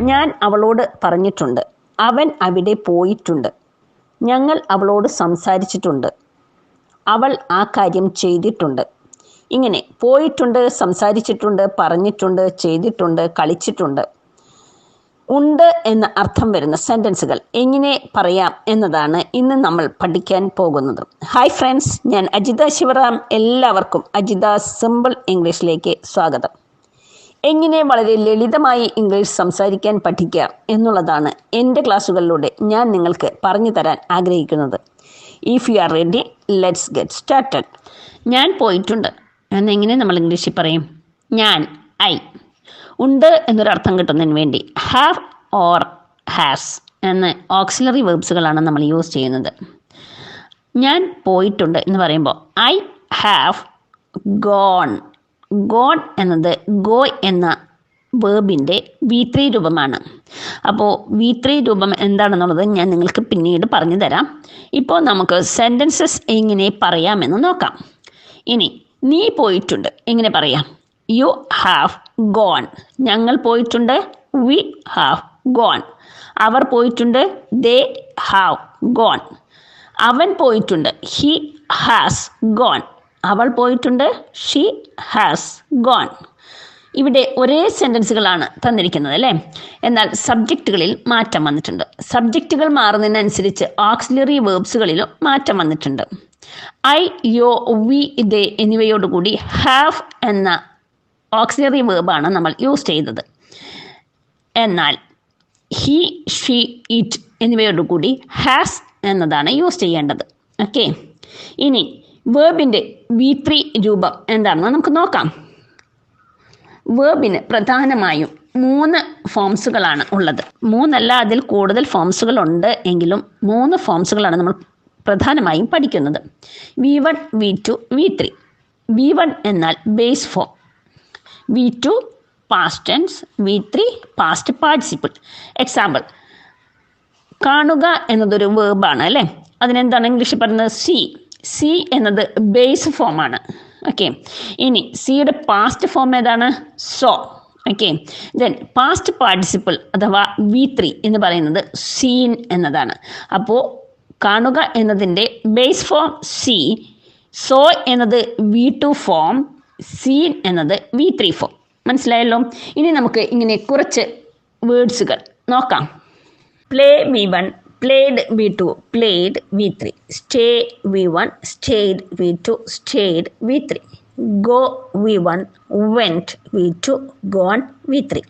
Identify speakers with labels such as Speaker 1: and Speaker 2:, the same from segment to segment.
Speaker 1: ഞാൻ അവളോട് പറഞ്ഞിട്ടുണ്ട്. അവൻ അവിടെ പോയിട്ടുണ്ട്. ഞങ്ങൾ അവളോട് സംസാരിച്ചിട്ടുണ്ട്. അവൾ ആ കാര്യം ചെയ്തിട്ടുണ്ട്. ഇങ്ങനെ പോയിട്ടുണ്ട്, സംസാരിച്ചിട്ടുണ്ട്, പറഞ്ഞിട്ടുണ്ട്, ചെയ്തിട്ടുണ്ട്, കളിച്ചിട്ടുണ്ട്, ഉണ്ട് എന്ന അർത്ഥം വരുന്ന സെൻറ്റൻസുകൾ എങ്ങനെ പറയാം എന്നതാണ് ഇന്ന് നമ്മൾ പഠിക്കാൻ പോകുന്നത്. ഹായ് ഫ്രണ്ട്സ്, ഞാൻ അജിത ശിവറാം. എല്ലാവർക്കും അജിത സിമ്പിൾ ഇംഗ്ലീഷിലേക്ക് സ്വാഗതം. എങ്ങനെ വളരെ ലളിതമായി ഇംഗ്ലീഷ് സംസാരിക്കാൻ പഠിക്കാം എന്നുള്ളതാണ് എൻ്റെ ക്ലാസ്സുകളിലൂടെ ഞാൻ നിങ്ങൾക്ക് പറഞ്ഞു തരാൻ ആഗ്രഹിക്കുന്നത്. If you are ready, let's get started. ഞാൻ പോയിട്ടുണ്ട് എന്നെങ്ങനെ നമ്മൾ ഇംഗ്ലീഷിൽ പറയും? ഞാൻ, ഐ. ഉണ്ട് എന്നൊരർത്ഥം കിട്ടുന്നതിന് വേണ്ടി ഹാവ് ഓർ ഹാസ് എന്ന ഓക്സിലറി വേർബ്സുകളാണ് നമ്മൾ യൂസ് ചെയ്യുന്നത്. ഞാൻ പോയിട്ടുണ്ട് എന്ന് പറയുമ്പോൾ ഐ ഹാവ് ഗോൺ. ഗോൺ എന്നത് ഗോ എന്ന വേർബിൻ്റെ V3 രൂപമാണ്. അപ്പോൾ V3 രൂപം എന്താണെന്നുള്ളത് ഞാൻ നിങ്ങൾക്ക് പിന്നീട് പറഞ്ഞു തരാം. ഇപ്പോൾ നമുക്ക് സെൻറ്റൻസസ് എങ്ങനെ പറയാമെന്ന് നോക്കാം. ഇനി നീ പോയിട്ടുണ്ട് എങ്ങനെ പറയാം? You have gone. ഞങ്ങൾ പോയിട്ടുണ്ട്, വി ഹാവ് ഗോൺ. അവർ പോയിട്ടുണ്ട്, ദേ ഹാവ് ഗോൺ. അവൻ പോയിട്ടുണ്ട്, ഹി ഹാസ് ഗോൺ. അവൾ പോയിട്ടുണ്ട്, ഷീ ഹാസ് ഗോൺ. ഇവിടെ ഒരേ സെൻറ്റൻസുകളാണ് തന്നിരിക്കുന്നത് അല്ലേ? എന്നാൽ സബ്ജക്റ്റുകളിൽ മാറ്റം വന്നിട്ടുണ്ട്. സബ്ജക്റ്റുകൾ മാറുന്നതിനനുസരിച്ച് ഓക്സിലറി വേർബ്സുകളിലും മാറ്റം വന്നിട്ടുണ്ട്. ഐ, യോ, വി, ദേ എന്നിവയോടുകൂടി ഹാവ് എന്ന ഓക്സിലറി വേർബാണ് നമ്മൾ യൂസ് ചെയ്തത്. എന്നാൽ ഹി, ഷീ, ഇറ്റ് എന്നിവയോടുകൂടി ഹാസ് എന്നതാണ് യൂസ് ചെയ്യേണ്ടത്. ഓക്കെ, ഇനി വേർബിൻ്റെ V3 രൂപം എന്താണെന്ന് നമുക്ക് നോക്കാം. വേർബിന് പ്രധാനമായും 3 ഫോംസുകളാണ് ഉള്ളത്. 3 അല്ല, അതിൽ കൂടുതൽ ഫോംസുകളുണ്ട് എങ്കിലും 3 ഫോംസുകളാണ് നമ്മൾ പ്രധാനമായും പഠിക്കുന്നത്. V1, V2, V3. V1 എന്നാൽ base form, V2 past tense, V3 past participle. Example, കാണുക എന്നതൊരു വേർബാണ് അല്ലേ? അതിനെന്താണ് ഇംഗ്ലീഷിൽ പറയുന്നത്? സി എന്നത് ബേസ് ഫോമാണ്. ഓക്കെ, ഇനി സിയുടെ പാസ്റ്റ് ഫോം ഏതാണ്? So. Okay, then past participle അഥവാ V3 എന്ന് പറയുന്നത് സീൻ എന്നതാണ്. അപ്പോൾ കാണുക എന്നതിൻ്റെ ബേസ് ഫോം സി, സോ എന്നത് V2 ഫോം, സീൻ എന്നത് V3 ഫോം. മനസ്സിലായല്ലോ? ഇനി നമുക്ക് ഇങ്ങനെ കുറച്ച് വേർഡ്സുകൾ നോക്കാം. Play V1, played V2, played V3. Stay V1, stayed V2, stayed V3. Go V1, went V2, gone V3.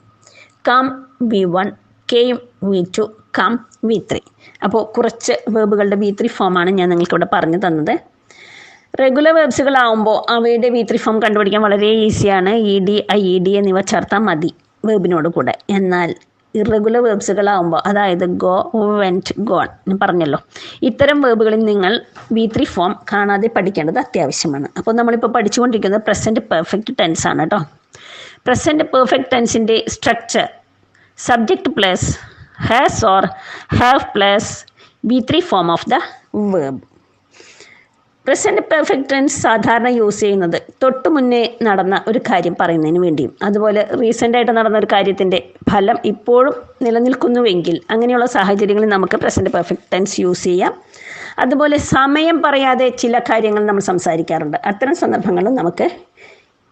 Speaker 1: Come V1, came V2, come V3. അപ്പോൾ കുറച്ച് വേർബുകളുടെ V3 ഫോമാണ് ഞാൻ നിങ്ങൾക്കിവിടെ പറഞ്ഞു തന്നത്. റെഗുലർ വേർബ്സുകളാവുമ്പോൾ അവയുടെ V3 ഫോം കണ്ടുപിടിക്കാൻ വളരെ ഈസിയാണ്. ED, IED എന്നിവ ചേർത്താൽ മതി വേർബിനോട് കൂടെ. എന്നാൽ ഇറഗുലർ വേർബ്സുകളാവുമ്പോൾ, അതായത് ഗോ, വെൻറ്റ്, ഗോൺ ഞാൻ പറഞ്ഞല്ലോ, ഇത്തരം വേർബുകളിൽ നിങ്ങൾ V3 ഫോം കാണാതെ പഠിക്കേണ്ടത് അത്യാവശ്യമാണ്. അപ്പോൾ നമ്മളിപ്പോൾ പഠിച്ചുകൊണ്ടിരിക്കുന്നത് പ്രസൻറ്റ് പെർഫെക്റ്റ് ടെൻസ് ആണ് കേട്ടോ. പ്രസൻറ്റ് പെർഫെക്റ്റ് ടെൻസിൻ്റെ structure subject plus has or have plus V3 form of the verb. Present perfect tense സാധാരണ യൂസ് ചെയ്യുന്നത് തൊട്ട് മുന്നേ നടന്ന ഒരു കാര്യം പറയുന്നതിന് വേണ്ടിയും, അതുപോലെ റീസെൻ്റായിട്ട് നടന്ന ഒരു കാര്യത്തിൻ്റെ ഫലം ഇപ്പോഴും നിലനിൽക്കുന്നുവെങ്കിൽ അങ്ങനെയുള്ള സാഹചര്യങ്ങളിൽ നമുക്ക് പ്രസൻറ്റ് പെർഫെക്റ്റ് ടെൻസ് യൂസ് ചെയ്യാം. അതുപോലെ സമയം പറയാതെ ചില കാര്യങ്ങൾ നമ്മൾ സംസാരിക്കാറുണ്ട്. അത്തരം സന്ദർഭങ്ങളിലും നമുക്ക്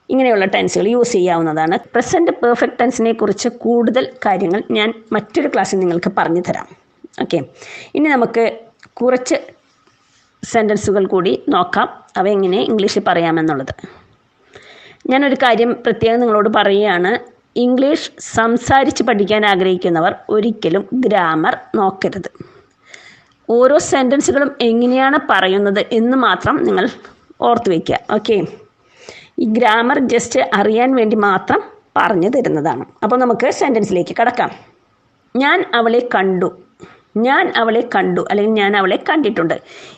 Speaker 1: ഇങ്ങനെയുള്ള ടെൻസുകൾ യൂസ് ചെയ്യാവുന്നതാണ്. പ്രസൻറ്റ് പെർഫെക്റ്റ് ടെൻസിനെ കുറിച്ച് കൂടുതൽ കാര്യങ്ങൾ ഞാൻ മറ്റൊരു ക്ലാസ്സിൽ നിങ്ങൾക്ക് പറഞ്ഞു തരാം. ഓക്കെ, ഇനി നമുക്ക് കുറച്ച് സെൻറ്റൻസുകൾ കൂടി നോക്കാം, അവ എങ്ങനെ ഇംഗ്ലീഷിൽ പറയാമെന്നുള്ളത്. ഞാനൊരു കാര്യം പ്രത്യേകം നിങ്ങളോട് പറയുകയാണ്. ഇംഗ്ലീഷ് സംസാരിച്ച് പഠിക്കാൻ ആഗ്രഹിക്കുന്നവർ ഒരിക്കലും ഗ്രാമർ നോക്കരുത്. ഓരോ സെൻറ്റൻസുകളും എങ്ങനെയാണ് പറയുന്നത് എന്ന് മാത്രം നിങ്ങൾ ഓർത്ത് വയ്ക്കുക. ഓക്കെ, ഈ ഗ്രാമർ ജസ്റ്റ് അറിയാൻ വേണ്ടി മാത്രം പറഞ്ഞു തരുന്നതാണ്. അപ്പോൾ നമുക്ക് സെൻറ്റൻസിലേക്ക് കടക്കാം. ഞാൻ അവളെ കണ്ടു, ഞാൻ അവളെ കണ്ടു അല്ലെങ്കിൽ ഞാൻ അവളെ കണ്ടിട്ടുണ്ട്.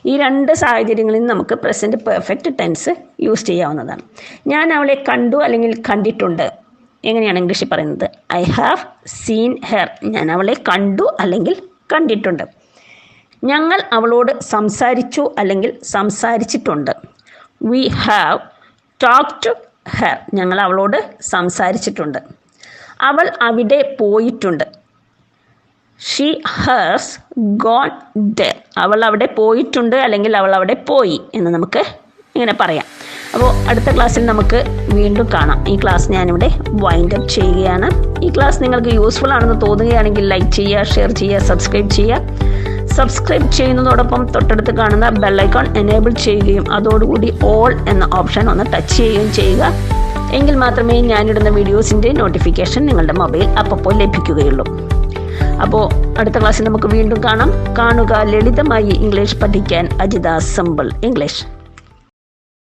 Speaker 1: ഈ 2 സാഹചര്യങ്ങളിൽ നമുക്ക് പ്രസൻറ്റ് പെർഫെക്റ്റ് ടെൻസ് യൂസ് ചെയ്യാവുന്നതാണ്. ഞാൻ അവളെ കണ്ടു അല്ലെങ്കിൽ കണ്ടിട്ടുണ്ട് എങ്ങനെയാണ് ഇംഗ്ലീഷിൽ പറയുന്നത്? I have seen her. ഞാൻ അവളെ കണ്ടു അല്ലെങ്കിൽ കണ്ടിട്ടുണ്ട്. ഞങ്ങൾ അവളോട് സംസാരിച്ചു അല്ലെങ്കിൽ സംസാരിച്ചിട്ടുണ്ട്. We have talked to her. ഞങ്ങൾ അവളോട് സംസാരിച്ചിട്ടുണ്ട്. അവൾ അവിടെ പോയിട്ടുണ്ട്. She has gone there. അവൾ അവിടെ പോയിട്ടുണ്ട് അല്ലെങ്കിൽ അവൾ അവിടെ പോയി എന്ന് നമുക്ക് ഇങ്ങനെ പറയാം. അപ്പോൾ അടുത്ത ക്ലാസ്സിൽ നമുക്ക് വീണ്ടും കാണാം. ഈ ക്ലാസ് ഞാനിവിടെ വൈൻഡ് അപ്പ് ചെയ്യുകയാണ്. ഈ ക്ലാസ് നിങ്ങൾക്ക് യൂസ്ഫുൾ ആണെന്ന് തോന്നുകയാണെങ്കിൽ ലൈക്ക് ചെയ്യുക, ഷെയർ ചെയ്യുക, സബ്സ്ക്രൈബ് ചെയ്യുക. സബ്സ്ക്രൈബ് ചെയ്യുന്നതോടൊപ്പം തൊട്ടടുത്ത് കാണുന്ന ബെല്ലൈക്കോൺ എനേബിൾ ചെയ്യുകയും അതോടുകൂടി ഓൾ എന്ന ഓപ്ഷൻ ഒന്ന് ടച്ച് ചെയ്യുകയും ചെയ്യുക. എങ്കിൽ മാത്രമേ ഞാനിടുന്ന വീഡിയോസിൻ്റെ നോട്ടിഫിക്കേഷൻ നിങ്ങളുടെ മൊബൈൽ അപ്പോൾ ലഭിക്കുകയുള്ളൂ. അപ്പോൾ അടുത്ത ക്ലാസ്സിൽ നമുക്ക് വീണ്ടും കാണാം. കാണുക ലളിതമായി ഇംഗ്ലീഷ് പഠിക്കാൻ അജിത സിമ്പിൾ ഇംഗ്ലീഷ്.